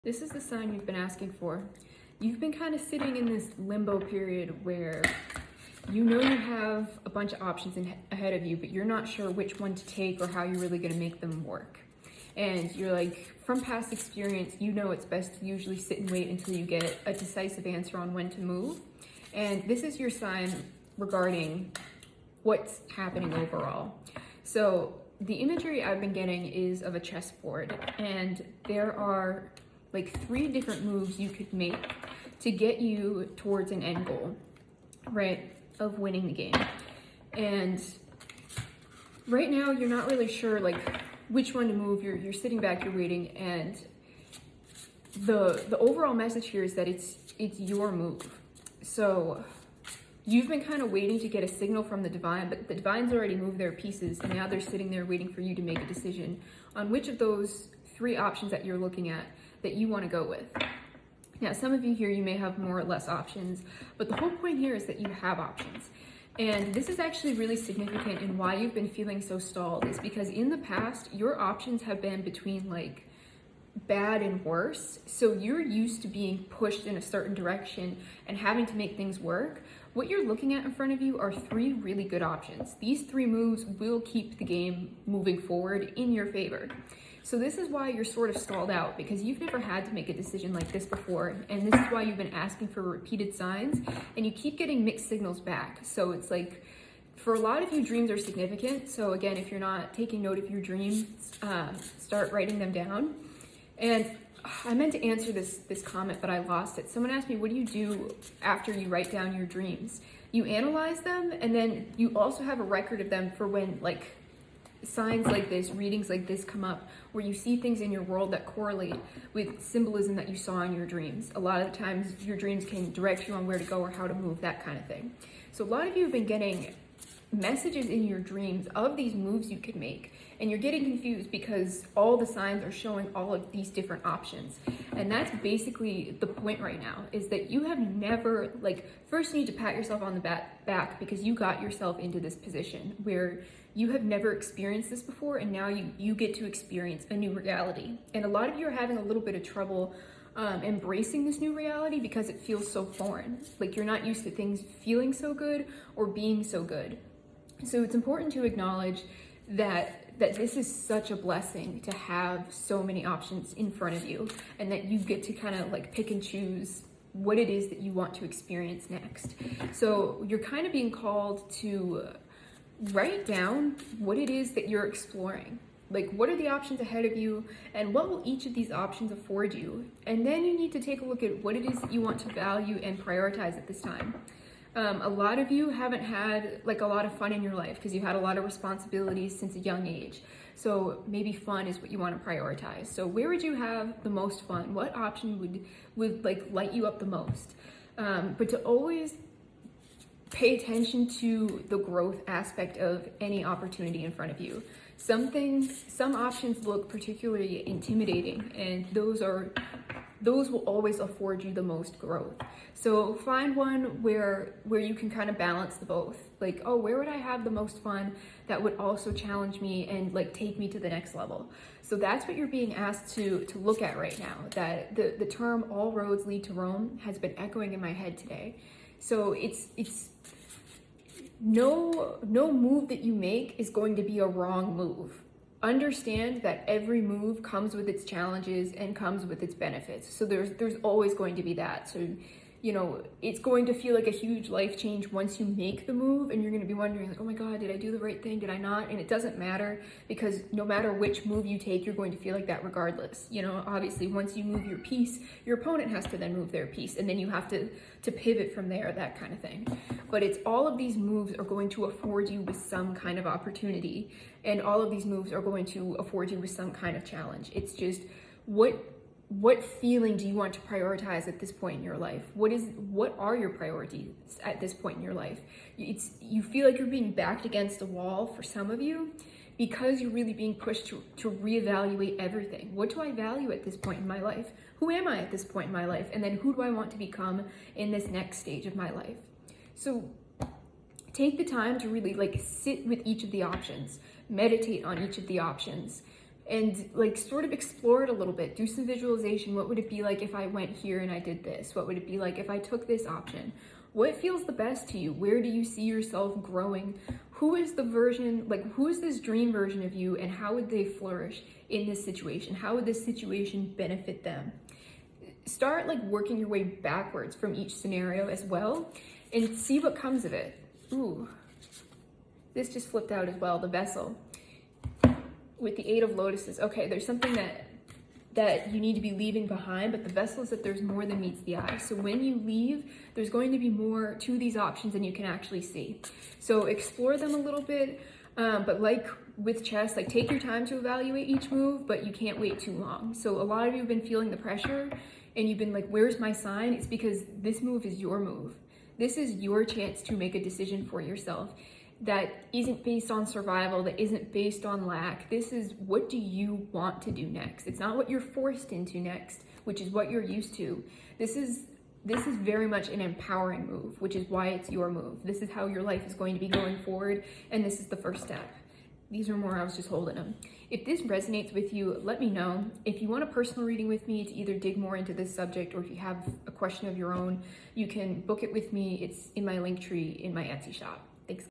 This is the sign you've been asking for. You've been kind of sitting in this limbo period where you know you have a bunch of options ahead of you, but you're not sure which one to take or how you're really going to make them work. And you're like, from past experience, you know it's best to usually sit and wait until you get a decisive answer on when to move. And this is your sign regarding what's happening overall. So the imagery I've been getting is of a chessboard, and there are like 3 different moves you could make to get you towards an end goal, right, of winning the game. And right now you're not really sure like which one to move. You're sitting back, you're waiting, and the overall message here is that it's your move. So you've been kind of waiting to get a signal from the divine, but the divine's already moved their pieces, and now they're sitting there waiting for you to make a decision on which of those 3 options that you're looking at that you want to go with. Now, some of you here, you may have more or less options, but the whole point here is that you have options. And this is actually really significant in why you've been feeling so stalled, is because in the past, your options have been between like bad and worse. So you're used to being pushed in a certain direction and having to make things work. What you're looking at in front of you are 3 really good options. These 3 moves will keep the game moving forward in your favor. So this is why you're sort of stalled out, because you've never had to make a decision like this before, and this is why you've been asking for repeated signs, and you keep getting mixed signals back. So it's like, for a lot of you, dreams are significant. So again, if you're not taking note of your dreams, start writing them down. And I meant to answer this comment, but I lost it. Someone asked me, what do you do after you write down your dreams? You analyze them, and then you also have a record of them for when like signs like this, readings like this come up, where you see things in your world that correlate with symbolism that you saw in your dreams. A lot of the times your dreams can direct you on where to go or how to move, that kind of thing. So a lot of you have been getting messages in your dreams of these moves you could make, and you're getting confused because all the signs are showing all of these different options. And that's basically the point right now, is that you have never, like, first you need to pat yourself on the back because you got yourself into this position where you have never experienced this before, and now you get to experience a new reality. And a lot of you are having a little bit of trouble embracing this new reality because it feels so foreign. Like, you're not used to things feeling so good or being so good. So it's important to acknowledge that this is such a blessing to have so many options in front of you, and that you get to kind of like pick and choose what it is that you want to experience next. So you're kind of being called to write down what it is that you're exploring. Like, what are the options ahead of you, and what will each of these options afford you? And then you need to take a look at what it is that you want to value and prioritize at this time. A lot of you haven't had like a lot of fun in your life because you had a lot of responsibilities since a young age. So maybe fun is what you want to prioritize. So where would you have the most fun? What option would like light you up the most? But to always pay attention to the growth aspect of any opportunity in front of you. Some options look particularly intimidating, and those will always afford you the most growth. So find one where you can kind of balance the both. Like, oh, where would I have the most fun that would also challenge me and like take me to the next level? So that's what you're being asked to look at right now. That the term "all roads lead to Rome" has been echoing in my head today. So it's no move that you make is going to be a wrong move. Understand that every move comes with its challenges and comes with its benefits. So there's always going to be that. So, you know, it's going to feel like a huge life change once you make the move, and you're going to be wondering like, oh my God, did I do the right thing? Did I not? And it doesn't matter, because no matter which move you take, you're going to feel like that regardless. You know, obviously once you move your piece, your opponent has to then move their piece, and then you have to pivot from there, that kind of thing. But it's all of these moves are going to afford you with some kind of opportunity, and all of these moves are going to afford you with some kind of challenge. It's just what feeling do you want to prioritize at this point in your life? What are your priorities at this point in your life? You feel like you're being backed against a wall for some of you, because you're really being pushed to reevaluate everything. What do I value at this point in my life? Who am I at this point in my life? And then who do I want to become in this next stage of my life? So take the time to really like sit with each of the options, meditate on each of the options, and like sort of explore it a little bit. Do some visualization. What would it be like if I went here and I did this? What would it be like if I took this option? What feels the best to you? Where do you see yourself growing? Who is the version, like who is this dream version of you, and how would they flourish in this situation? How would this situation benefit them? Start like working your way backwards from each scenario as well, and see what comes of it. Ooh, this just flipped out as well, the vessel. With the 8 of Lotuses, okay, there's something that you need to be leaving behind, but the vessel is that there's more than meets the eye. So when you leave, there's going to be more to these options than you can actually see. So explore them a little bit, but like with chess, like take your time to evaluate each move, but you can't wait too long. So a lot of you have been feeling the pressure and you've been like, where's my sign? It's because this move is your move. This is your chance to make a decision for yourself that isn't based on survival, that isn't based on lack. This is, what do you want to do next? It's not what you're forced into next, which is what you're used to. This is very much an empowering move, which is why it's your move. This is how your life is going to be going forward, and this is the first step. These are more, I was just holding them. If this resonates with you, let me know. If you want a personal reading with me to either dig more into this subject, or if you have a question of your own, you can book it with me. It's in my Linktree in my Etsy shop.